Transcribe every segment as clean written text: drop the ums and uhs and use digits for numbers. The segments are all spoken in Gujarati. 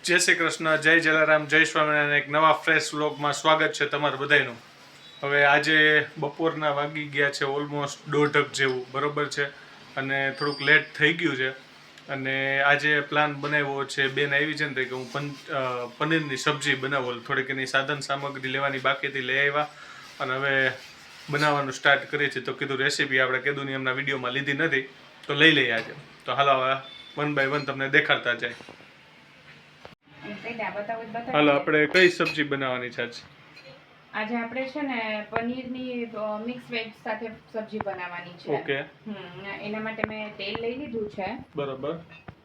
જય શ્રી કૃષ્ણ, જય જલારામ, જય સ્વામિનારાયણ. એક નવા ફ્રેશ વ્લોગમાં સ્વાગત છે તમારું બધાનું. હવે આજે બપોરના વાગી ગયા છે ઓલમોસ્ટ 1:30 જેવું, બરોબર છે, અને થોડુંક લેટ થઈ ગયું છે. અને આજે પ્લાન બનાવ્યો છે, બેન આવી છે ને કે હું પનીરની સબ્જી બનાવો, થોડીક એની સાધન સામગ્રી લેવાની બાકી હતી, લઈ આવ્યા અને હવે બનાવવાનું સ્ટાર્ટ કરીએ છીએ. તો કીધું રેસીપી આપણે કીધું એમના વિડીયોમાં લીધી નથી, તો લઈ લઈએ આજે. તો હાલો હવે 1 બાય 1 તમને દેખાડતા જાય. હાલો, આપણે કઈ સબ્જી બનાવવાની છે આજે આપણે છે ને પનીરની મિક્સ વેજ સાથે સબ્જી બનાવવાની છે. ઓકે. એના માટે મેં તેલ લઈ લીધું છે. બરોબર.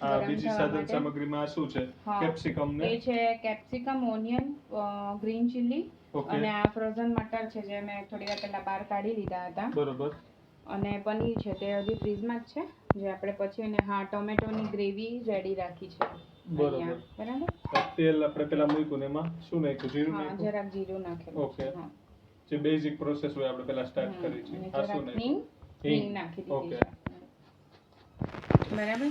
આ બીજી સાધન સામગ્રીમાં શું છે? કેપ્સિકમ ને એ છે કેપ્સિકમ, ઓનિયન, ગ્રીન ચીલી અને આ ફ્રોઝન મટર છે જે મેં થોડી વાર પહેલા બહાર કાઢી લીધા હતા. બરોબર. અને પનીર છે તે હજી ફ્રીઝમાં જ છે, જે આપણે પછી એને ટોમેટોની ગ્રેવી રેડી રાખી છે. બરોબર. બરાબર. તેલ આપણે પેલા મૂક્યું ને એમાં શું નાખ્યું? જીરું નાખ્યું? જરાક જીરું નાખેલું. ઓકે. જે બેઝિક પ્રોસેસ હોય આપણે પેલા સ્ટાર્ટ કરી છે. આ શું નાખ્યું? હિંગ નાખી દીધી છે. બરાબર.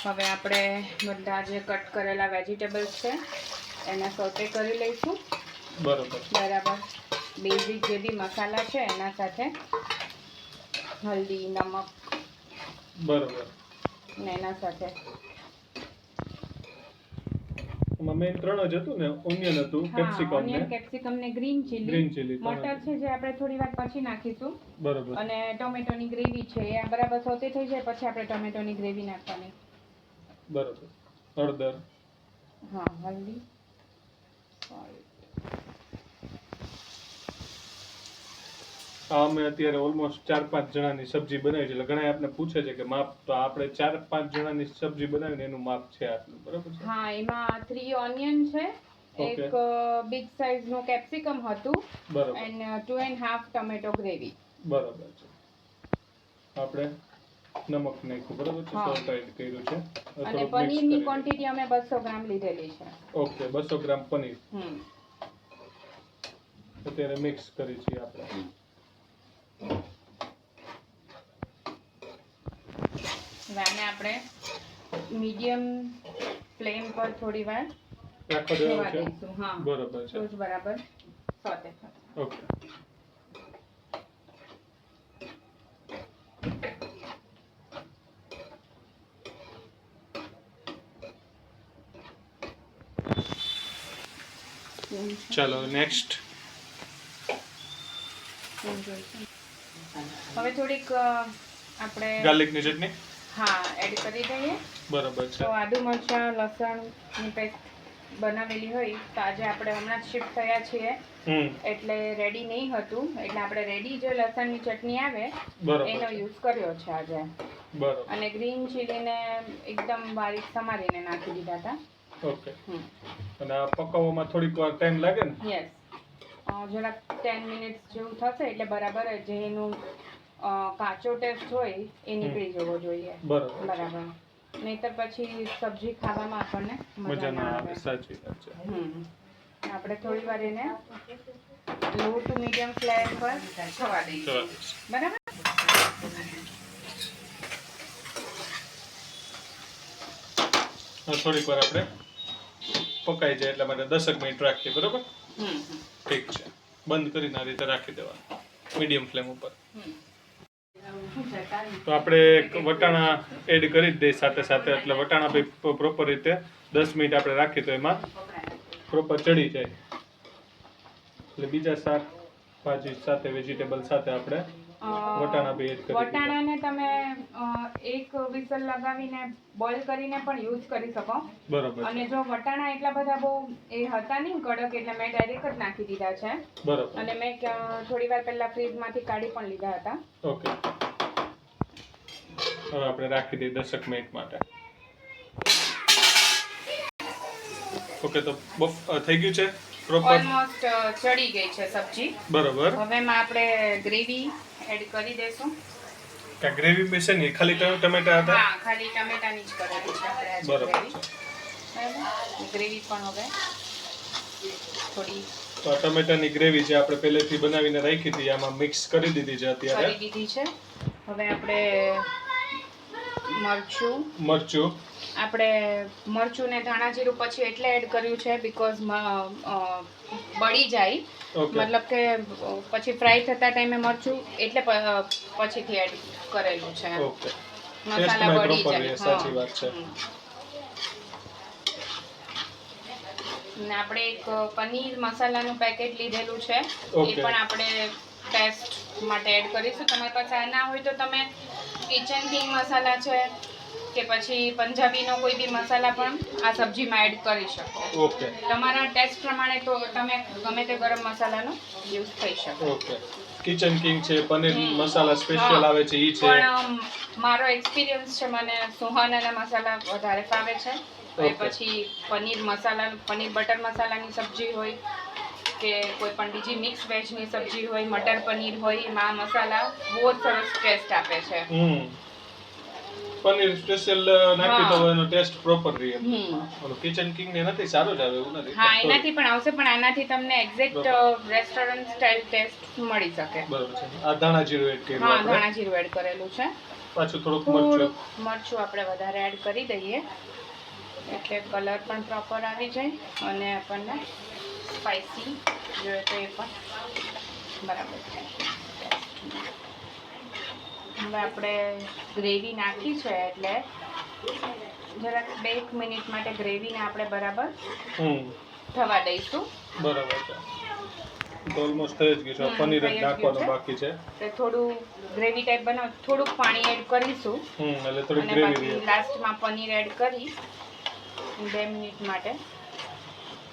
હવે આપણે બધા જે કટ કરેલા વેજીટેબલ્સ છે એને સોતે કરી લઈશું. બરોબર. બરાબર. બેઝિક જે બી મસાલા છે એના સાથે હલ્દી, નમક. બરોબર. ને એના સાથે મેન 3 જ હતું ને, ઓનિયન હતું, કેપ્સિકમ ને ગ્રીન ચીલી. મટર છે જે આપણે થોડી વાર પછી નાખીશું. બરોબર. અને ટોમેટોની ગ્રેવી છે એ બરાબર સોતે થઈ જાય પછી આપણે ટોમેટોની ગ્રેવી નાખવાની. બરોબર. હળદર. હલ્દી, અમે અત્યારે ઓલમોસ્ટ 4-5 જણાની સબ્જી બનાવી છે, એટલે ઘણા આપણે પૂછે છે કે માપ, તો આપણે 4-5 જણાની સબ્જી બનાવીને એનું માપ છે આટલું, બરોબર છે? એમાં 3 ઓનિયન છે, એક બિગ સાઈઝ નું કેપ્સિકમ હતું, બરોબર, અને 2.5 ટોમેટો ગ્રેવી. બરોબર છે. આપણે નમક નાખ્યું, બરોબર છે, સોલ્ટ એડ કર્યું છે. અને પનીરની ક્વોન્ટિટી અમે 200 ગ્રામ લીધેલી છે. ઓકે, 200 ગ્રામ પનીર. અત્યારે મિક્સ કરી છે આપણે. આને આપણે મીડિયમ ફ્લેમ પર થોડી વાર રાખવા દેવાનું છે. બરોબર છે. તો બરાબર સોતે થશે. ઓકે. ચાલો નેક્સ્ટ. હવે થોડીક આપણે ગાર્લિકની ચટણી એડ કરી દઈએ. બરોબર છે. તો આદુ મરચાં લસણની પેસ્ટ બનાવેલી હોય, તો આજે આપણે હમણાં જ શિફ્ટ થયા છીએ એટલે રેડી નહીં હતું, એટલે આપણે રેડી જે લસણની ચટણી આવે એનો યુઝ કર્યો છે આજે. બરોબર. અને ગ્રીન ચીલીને એકદમ બારીક સમારીને નાખી દીધા હતા. ઓકે. અને આ પકાવવામાં થોડીક વાર ટાઈમ લાગે ને? યસ. જરાક 10 મિનિટ્સ જેવું થશે એટલે બરાબર જે એનું કાચો ટેસ્ટ હોય એ નીકળી જવો જોઈએ. બરાબર. નહીતર પછી સબ્જી ખાવામાં આપણને મજા ના આવે. સાચી વાત છે. આપણે થોડી વાર એને લો ટુ મીડિયમ ફ્લેમ પર થવા દઈએ. બરાબર. થોડીક વાર આપણે પકાઈ જાય એટલા માટે 10 મિનિટ રાખીએ, બરોબર? ઠીક છે. બંધ કરીને આ રીતે રાખી દેવાનું મીડિયમ ફ્લેમ ઉપર. તો આપણે વટાણા એડ કરી દઈએ સાથે સાથે, એટલે વટાણા બી પ્રોપર રીતે 10 મિનિટ આપણે રાખી તો એમાં પ્રોપર ચડી જાય. એટલે બીજા શાકભાજી સાથે, વેજીટેબલ સાથે આપણે વટાણા બી એડ કરી. વટાણાને તમે એક વિસલ લગાવીને બોઇલ કરીને પણ યુઝ કરી શકો. બરોબર. અને જો વટાણા એટલા બધા બહુ એ હતા નહીં કડક, એટલે મેં ડાયરેક્ટ જ નાખી દીધા છે. બરોબર. અને મેં થોડી વાર પહેલા ફ્રીજમાંથી કાઢી પણ લીધા હતા. ઓકે. હવે આપણે રાખી દઈએ 10 મિનિટ માટે. ઓકે, તો થઈ ગયું છે પ્રોપર, ઓલમોસ્ટ ચડી ગઈ છે સબ્જી. બરોબર. હવે એમાં આપણે ગ્રેવી એડ કરી દેશું. કે ગ્રેવી में છે ને ખાલી ટમેટા હતા? ખાલી ટમેટાની જ કરેલી છે આપણે. બરોબર. ગ્રેવી પણ હવે થોડી, તો ટમેટાની ગ્રેવી જે આપણે પહેલેથી બનાવીને રાખી હતી આમાં મિક્સ કરી દીધી છે અત્યારે. કરી દીધી છે. હવે આપણે મરચું આપણે મરચું ને ધાણા જીરું પછી એટલે એડ કર્યું છે બીકોઝ બળી જાય, મતલબ કે પછી ફ્રાય થતા ટાઈમે મરચું એટલે પછીથી એડ કરેલું છે. ઓકે, મસાલા બળી જાય. સાચી વાત છે. ને આપણે એક પનીર મસાલાનું પેકેટ લીધેલું છે, એ પણ આપણે ટેસ્ટ માટે એડ કરીશું. તમારી પાસે આ ના હોય તો તમે કિચન કિંગ મસાલા છે કે પછી પંજાબીનો કોઈ બી મસાલા પણ આ સબ્જીમાં એડ કરી શકો. ઓકે, તમારા ટેસ્ટ પ્રમાણે તો તમે ગમે તે ગરમ મસાલાનો યુઝ થઈ શકે. ઓકે, કિચન કિંગ છે, પનીર મસાલા સ્પેશિયલ આવે છે ઈ છે. પણ મારો એક્સપિરિયન્સ છે, મને સુહાનાના મસાલા વધારે ફાવે છે. એ પછી પનીર બટર મસાલાની સબ્જી હોય કે કોઈ પણ બીજી મિક્સ વેજની સબ્જી હોય, મટર પનીર હોય, એમાં મસાલા બહુ જ સરસ ટેસ્ટ આપે છે. પનીર સ્પેશિયલ નાખી તો એનો ટેસ્ટ પ્રોપર રહે. ઓલો કિચન કિંગ ને નથી સારો જ આવે એવું નથી. હા, એનાથી પણ આવશે, પણ આનાથી તમને એક્ઝેક્ટ રેસ્ટોરન્ટ સ્ટાઇલ ટેસ્ટ મળી શકે. બરોબર છે. આ ધાણા જીરું એડ કર્યું. હા, ધાણા જીરું એડ કરેલું છે. પાછું થોડુંક મરચું આપણે વધારે એડ કરી દઈએ એટલે કલર પણ પ્રોપર આવી જાય અને આપણને સ્પાઈસી જોઈએ તો એ પણ બરાબર થાય. હવે આપણે ગ્રેવી નાખી છે એટલે જરાક 2 મિનિટ માટે ગ્રેવીને આપણે બરાબર થવા દઈશું. બરાબર છે. તો ઓલમોસ્ટ થઈ જ ગયું છે. પનીર જ નાખવાનું બાકી છે. તો થોડું ગ્રેવી ટાઈપ બનાવ, થોડુંક પાણી એડ કરીશું. એટલે થોડી અને પછી લાસ્ટમાં પનીર એડ કરી 2 મિનિટ માટે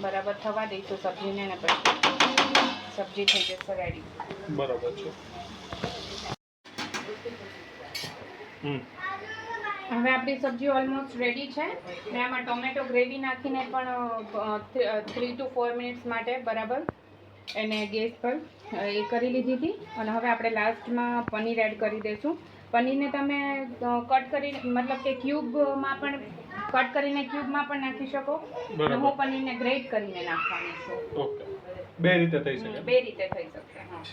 બરાબર થવા દઈશું સબ્જીને, ને પછી સબ્જી થઈ જશે રેડી. બરાબર છે. હવે આપણી સબ્જી ઓલમોસ્ટ રેડી છે ને આમાં ટોમેટો ગ્રેવી નાખીને પણ 3 to 4 મિનિટ્સ માટે બરાબર એને ગેસ પર એ કરી લીધી હતી. અને હવે આપણે લાસ્ટમાં પનીર એડ કરી દઈશું. પનીરને તમે કટ કરી, મતલબ કે ક્યુબમાં પણ કટ કરીને ક્યુબમાં પણ નાખી શકો. હું પનીરને ગ્રેટ કરીને નાખવાની છું. ઓકે, બે રીતે થઈ શકે. હા.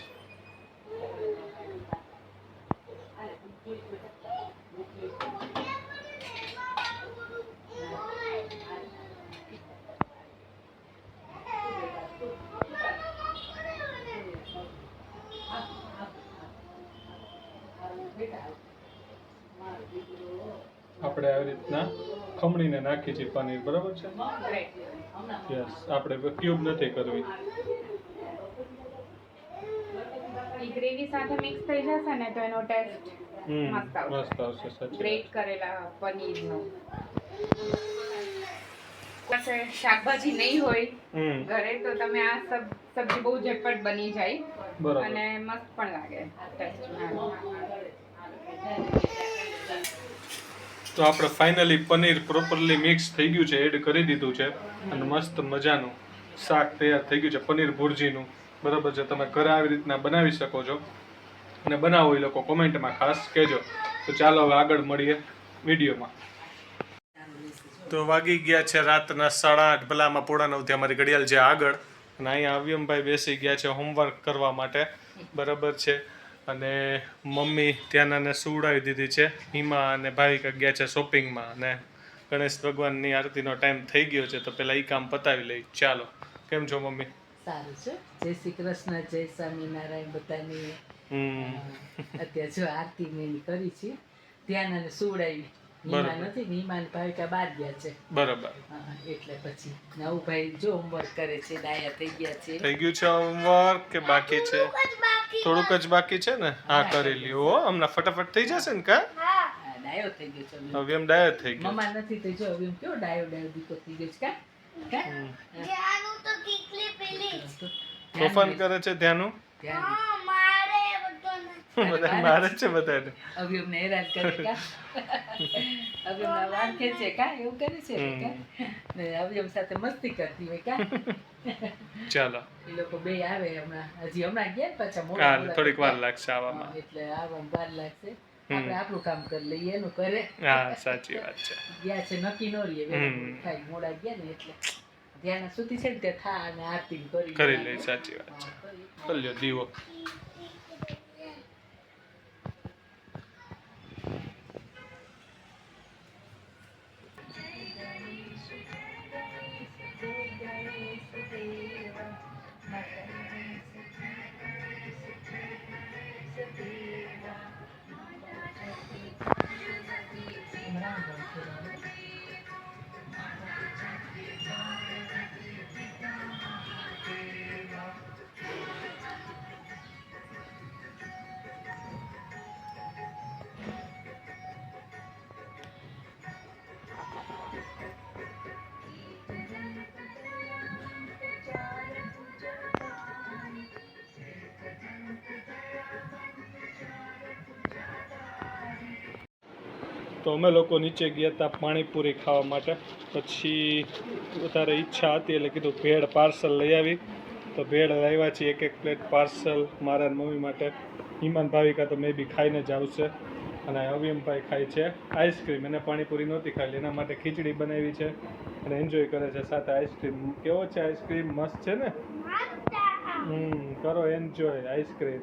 આપણે આવી રીતના ખમણીને નાખી છે પનીર, બરાબર છે. યસ, આપણે ક્યુબ નથી કરવી. ગ્રેવી સાથે મિક્સ થઈ જશે ને તો એનો ટેસ્ટ મસ્ત આવશે. સાચી ગ્રેટ કરેલા પનીરનો. પાસે શાકભાજી નહીં હોય ઘરે તો તમે આ સબ્જી બહુ ઝટપટ બની જાય અને મસ્ત પણ લાગે ટેસ્ટમાં. તો આપણે ફાઇનલી પનીર પ્રોપરલી મિક્સ થઈ ગયું છે, એડ કરી દીધું છે અને મસ્ત મજાનું શાક તૈયાર થઈ ગયું છે પનીર ભુરજીનું. બરાબર છે. તમે ઘરે આવી રીતના બનાવી શકો છો અને બનાવો એ લોકો કોમેન્ટમાં ખાસ કહેજો. તો ચાલો હવે આગળ મળીએ વિડીયોમાં. તો વાગી ગયા છે રાતના 8:30, ભલામાં 9:45 અમારી ઘડિયાળ છે આગળ. અને અહીંયા અવ્યમભાઈ બેસી ગયા છે હોમવર્ક કરવા માટે, બરાબર છે. અને મમ્મી ત્યાંનાને સુવડાવી દીધી છે. હિમા અને ભાવિકા ગયા છે શોપિંગમાં અને ગણેશ ભગવાનની આરતીનો ટાઈમ થઈ ગયો છે તો પેલા એ કામ પતાવી લઈ. ચાલો, કેમ છો મમ્મી? સારું છે. જય શ્રી કૃષ્ણ, જય સ્વામિનારાયણ બધાને. અત્યારે જો આરતી ને કરી છે, ત્યાંના સુવડાવી. હિમા નથી, હિમા ને ભાવિકા બહાર ગયા છે. બરાબર. એટલે પછી નવું ભાઈ જો હોમવર્ક કરે છે, ડાયા થઈ ગયા છે. થઈ ગયું છે હોમવર્ક કે બાકી છે? થોડુંક જ બાકી છે ને? હા, કરી લ્યો. હમણાં ફટાફટ થઈ જશે ને? કા ડાયો થઈ ગયો છે હવે એમ ડાયો થઈ ગયો. મમ્મા નથી તો જો હવે એમ કેવો ડાયો દીકો થઈ ગયો છે. કા તોફાન કરે છે ત્યાંનું. બધા મારે છે બધાને. હવે અમને હેરાન કરે. કા હવે અમને વાર ખેંચે. કા એવું કરે છે. કા હવે એમ સાથે મસ્તી કરતી હોય. કા ચાલો, એ લોકો બે આવે હમણાં. હમણાં ગયા ને પાછા હા, થોડીક વાર લાગશે આવવામાં. એટલે આવવામાં વાર લાગશે. આપણે આપણું કામ કરી લઈએ, એનું કરે. હા, સાચી વાત છે. ગયા છે નક્કી ન રહીએ. થાય મોડા ગયા ને એટલે ધ્યાન સુધી છે ને તે થા અને આરતી કરી લે. સાચી વાત છે. કરી લ્યો દીવો. તો અમે લોકો નીચે ગયા હતા પાણીપુરી ખાવા માટે. પછી વધારે ઈચ્છા હતી એટલે કીધું ભેળ પાર્સલ લઈ આવી. તો ભેળ લાવ્યા છીએ, એક પ્લેટ પાર્સલ મારા અને મમ્મી માટે. ઈમાન ભાવિકા તો મે બી ખાઈને જ આવશે. અને અવિયમભાઈ ખાય છે આઈસ્ક્રીમ. એને પાણીપુરી નહોતી ખાલી, એના માટે ખીચડી બનાવી છે અને એન્જોય કરે છે સાથે આઈસ્ક્રીમ. કેવો છે આઈસ્ક્રીમ? મસ્ત છે ને? કરો એન્જોય આઈસ્ક્રીમ.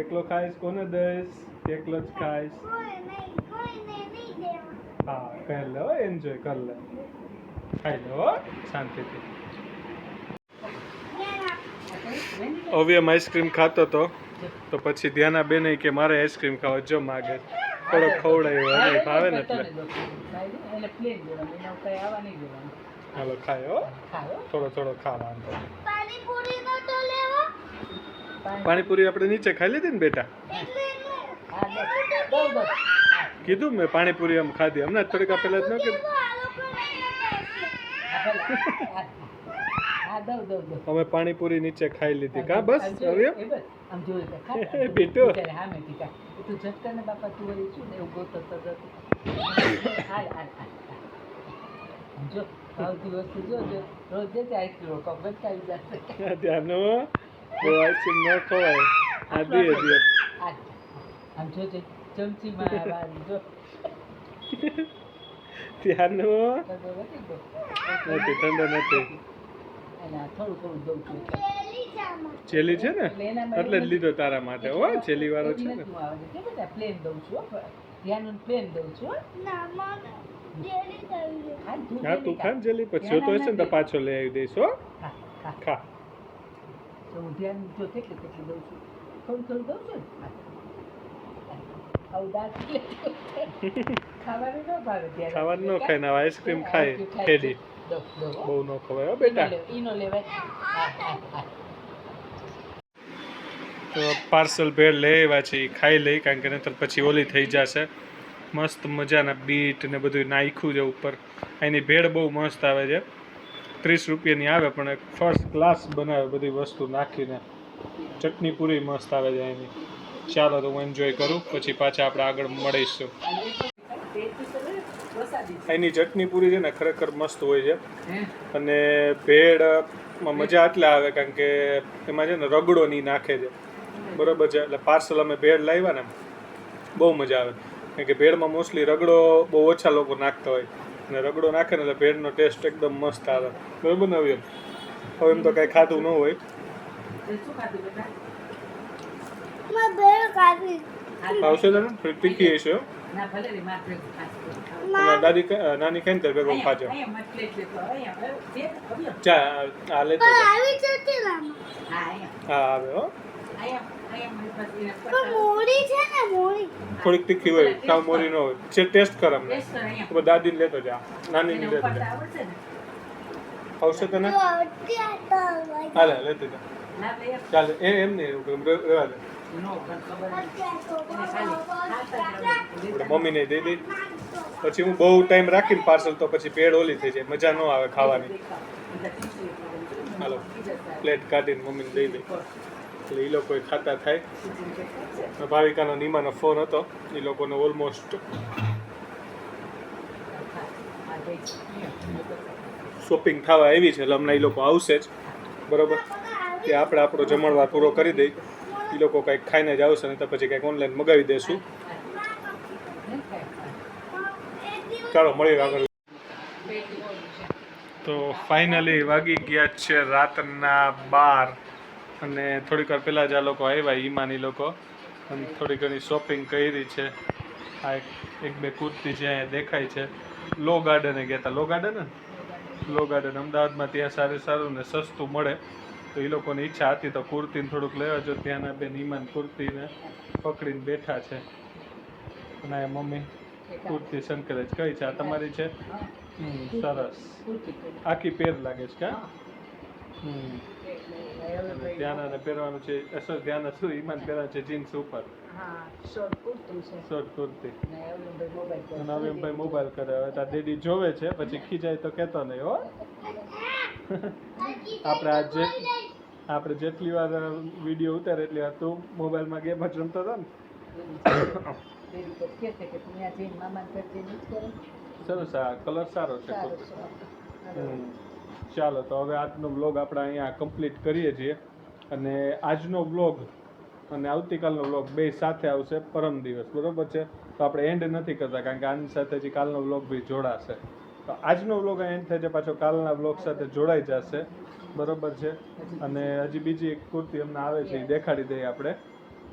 એકલો ખાઈશ? કોને દઈશ? એકલો જ ખાઈશ? હા, કરી લે, એન્જોય કર લે, ખાઈ લે હો શાંતિથી. અવ્યમ આઈસ્ક્રીમ ખાતો હતો તો પછી ધ્યાના બેન કે મારે આઈસ્ક્રીમ ખાવા, જો માગે થોડો ખવડાવ્યો અને ભાવે ને એટલે હાલો ખાયો, થોડો થોડો ખાવા. પાણીપુરી આપણે નીચે ખાઈ લીધી ને બેટા? કીધું મેં પાણીપુરી આમ ખાધી હમણાં થોડીક પહેલા જ ન કીધું. અમે પાણીપુરી નીચે ખાઈ લીધી કા? બસ હવે બીટુ ત્યાંનું આઈસ્ક્રીમ ન ખવાય. આ દે ત્યાંનું નથી, ઠંડો નથી. ચેલી છે ને એટલે જ લીધો તારા માટે. હો ચેલી વાળો છે ને. પ્લેન દઉં છું, પ્લેન દઉં છું. હા તું ખા જેલી, પછી જોતો હશે ને તો પાછો લઈ આવી દઈશ. હો ખા. હું ધ્યાન જો કેટલી કેટલી દઉં છું, થોડું થોડું દઉં છું ને. ખાવાનું ન ભાવે ત્યારે ખાવાનું ન ખાય ને આઈસ્ક્રીમ ખાય ખેડી. બહુ ન ખવાય હો બેટા. ઈનો લેવાય. તો પાર્સલ ભેળ લઈ આવ્યા છે, ખાઈ લઈ, કારણ કે નહીતર પછી ઓલી થઈ જશે. મસ્ત મજાના બીટ ને બધું નાખ્યું છે ઉપર. એની ભેળ બહુ મસ્ત આવે છે, 30 રૂપિયાની આવે પણ એક ફર્સ્ટ ક્લાસ બનાવે બધી વસ્તુ નાખીને. ચટણી પૂરી મસ્ત આવે છે એની. ચાલો તો હું એન્જોય કરું, પછી પાછા આપણે આગળ મળીશું. એની ચટણી પૂરી છે ને ખરેખર મસ્ત હોય છે. અને ભેળમાં મજા એટલે આવે કારણ કે એમાં છે ને રગડો નહીં નાખે છે, બરોબર છે. એટલે પાર્સલ અમે ભેળ લાવ્યા ને બહુ મજા આવે, કારણ કે ભેળમાં મોસ્ટલી રગડો બહુ ઓછા લોકો નાખતા હોય, અને રગડો નાખે ને એટલે ભેળનો ટેસ્ટ એકદમ મસ્ત આવે, બરોબર ને? હવે એમ તો કાંઈ ખાતું ન હોય. આવશે તને થોડીક તીખી હશે. દાદી નાની ખાઈ ને ત્યારે ભેગો ખાજો. ચા આ લેતો હા આવે હો. થોડીક તીખી હોય, સાવ મોરી ન હોય. ટેસ્ટ કર અમને. દાદીને લેતો જા, નાનીને લેતો જા. આવશે તને? હાલે લેતો જા. ચાલે એમ નહીં રહેવા દે. મમ્મીને દઈ દઈ. પછી હું બહુ ટાઈમ રાખીને પાર્સલ તો પછી ભેળ ઓલી થઈ જાય, મજા ન આવે ખાવાની. હાલો પ્લેટ કાઢીને મમ્મીને દઈ દઈ એટલે એ લોકો ખાતા થાય. ભાવિકાનો નીમાનો ફોન હતો, એ લોકોને ઓલમોસ્ટ શોપિંગ થવા આવી છે એટલે હમણાં એ લોકો આવશે જ, બરોબર. કે આપણે આપણો જમણવાર પૂરો કરી દઈ, એ લોકો કંઈક ખાઈને જ આવશે ને તો પછી કંઈક ઓનલાઈન મગાવી દઈશું. ચાલો મળીએ આગળ. તો ફાઇનલી વાગી ગયા છે રાતના 12 અને થોડીક વાર પહેલાં જ આ લોકો આવ્યા, ઈમાની લોકો, અને થોડી ઘણી શોપિંગ કરી છે. આ એક બે કુર્તી છે અહીંયા દેખાય છે. લો ગાર્ડને ગયા હતા. લો ગાર્ડન ને લો ગાર્ડન અમદાવાદમાં ત્યાં સારું ને સસ્તું મળે, તો એ લોકોની ઈચ્છા હતી તો કુર્તીને થોડુંક લેવા જો. ત્યાંના બેન ઈમાન કુર્તીને પકડીને બેઠા છે, અને આ મમ્મી કુર્તી શંકર જ કઈ છે. આ તમારી છે? સરસ, આખી પેર લાગે છે કા? ધ્યાના પહેરવાનું છે. અસર ધ્યાના શું ઈમાન પહેરવાનું છે જીન્સ ઉપર, શોર્ટ કુર્તી. અને હવે ભાઈ મોબાઈલ કરે. હવે તાર દેડી જોવે છે, પછી ખીજાય તો કહેતો નહીં હો. આપણે જેટલી વાર વિડીયો ઉતારે એટલી વાર તું મોબાઈલમાં ગેમ જ રમતો હતો ને. પહેરી તો કહે છે કે ત્યાં જઈને મામાને ઘર જઈને જ કરો સરસ આ કલર સારો છે સારું કુર્તી. છે ચાલો તો હવે આજનો બ્લોગ આપણે અહીંયા કમ્પ્લીટ કરીએ છીએ અને આજનો બ્લોગ અને આવતીકાલનો બ્લોગ બે સાથે આવશે પરમ દિવસ, બરોબર છે. તો આપણે એન્ડ નથી કરતા કારણ કે આની સાથે હજી કાલનો બ્લોગ બી જોડાશે. તો આજનો બ્લોગ એન્ડ થાય છે, પાછો કાલના બ્લોગ સાથે જોડાઈ જશે, બરોબર છે. અને હજી બીજી એક કુર્તી અમને આવે છે એ દેખાડી દઈએ આપણે,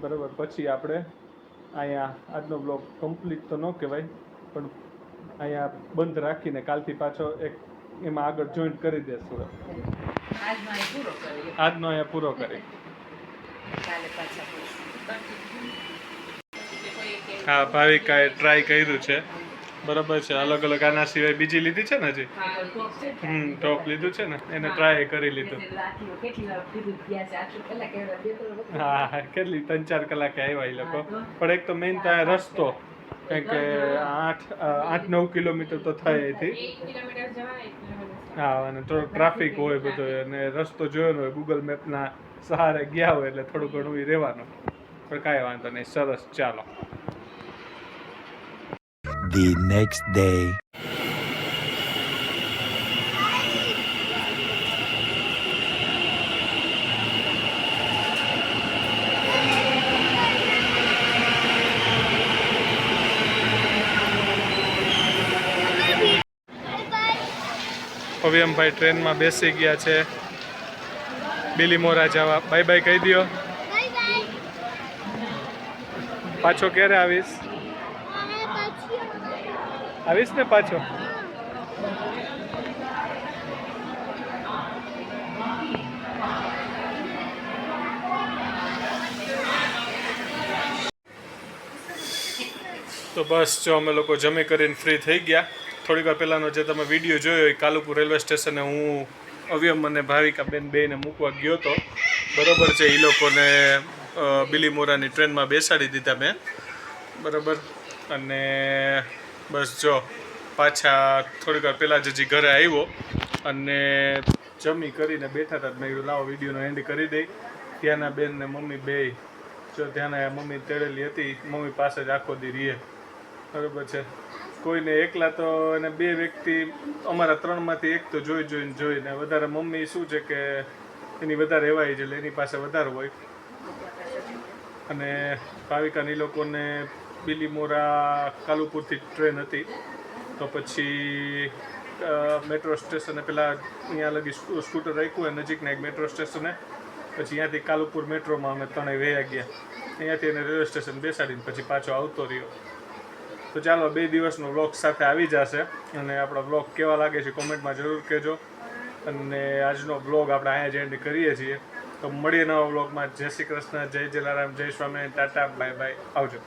બરોબર. પછી આપણે અહીંયા આજનો બ્લોગ કમ્પ્લીટ તો ન કહેવાય પણ અહીંયા બંધ રાખીને કાલથી પાછો એક એમાં આગળ જોઈન્ટ કરી દેશું. આજનો અહીં પૂરો કરીએ આજનો અહીંયા પૂરો કરી. કાલે પાછા હા, ભાવિકાએ ટ્રાય કર્યું છે, બરાબર છે. અલગ અલગ આના સિવાય બીજી લીધી છે ને હજી? ટોપ લીધું છે ને, એને ટ્રાય કરી લીધું. હા, કેટલી 3-4 કલાકે આવ્યા એ લોકો. પણ એક તો મેઇન તો રસ્તો કારણ કે 8-9 કિલોમીટર તો થાય અહીંથી. 1 કિલોમીટર જવાય 1 કિલોમીટર. હા, અને થોડો ટ્રાફિક હોય બધો, અને રસ્તો જોયો હોય ગૂગલ મેપના સહારે ગયા હોય એટલે થોડું ઘણું એ રહેવાનું, પણ કાંઈ વાંધો નહીં. સરસ, ચાલો. The next day. પવ્યમભાઈ ટ્રેનમાં બેસી ગયા છે બિલીમોરા જવા. બાય બાય કહી દો. પાછો ક્યારે આવીશ? આવીશ ને પાછો? તો બસ જો અમે લોકો જમી કરીને ફ્રી થઈ ગયા. થોડીક વાર પહેલાંનો જે તમે વિડીયો જોયો એ કાલુપુર રેલવે સ્ટેશને હું અવ્યમ અને ભાવિકા બેને મૂકવા ગયો હતો, બરાબર છે. એ લોકોને બિલીમોરાની ટ્રેનમાં બેસાડી દીધા મેં, બરાબર. અને બસ જો પાછા થોડીક વાર પહેલાં જ હજી ઘરે આવ્યો અને જમી કરીને બેઠા હતા. મેં કીધું લાવો વિડીયોનો એન્ડ કરી દઈ. ત્યાંના બેન ને મમ્મી બે જો ત્યાંના મમ્મી તેડેલી હતી, મમ્મી પાસે જ આખો દી રહીએ, બરાબર છે. કોઈને એકલા તો એને 2 વ્યક્તિ અમારા 3માંથી એક તો જોઈને વધારે મમ્મી શું છે કે એની વધારે એવાય છે એટલે એની પાસે વધારે હોય. અને ભાવિકાની લોકોને બિલીમોરા કાલુપુરથી ટ્રેન હતી તો પછી મેટ્રો સ્ટેશને પહેલાં અહીંયા લગી સ્કૂટર રાખ્યું હોય નજીકના એક મેટ્રો સ્ટેશને, પછી અહીંયાથી કાલુપુર મેટ્રોમાં અમે 3 વયા ગયા. અહીંયાથી એને રેલવે સ્ટેશન બેસાડીને પછી પાછો આવતો રહ્યો. તો ચાલો 2 દિવસનો વ્લોગ સાથે આવી જશે અને આપણા વ્લોગ કેવા લાગે છે કોમેન્ટમાં જરૂર કહેજો. અને આજનો વ્લોગ આપણે અહીંયા જ એન્ડ કરીએ છીએ. તો મળીએ નવા વ્લોગમાં. જય શ્રી કૃષ્ણ, જય જલારામ, જય સ્વામિનારાયણ, ટાટા, બાય બાય, આવજો.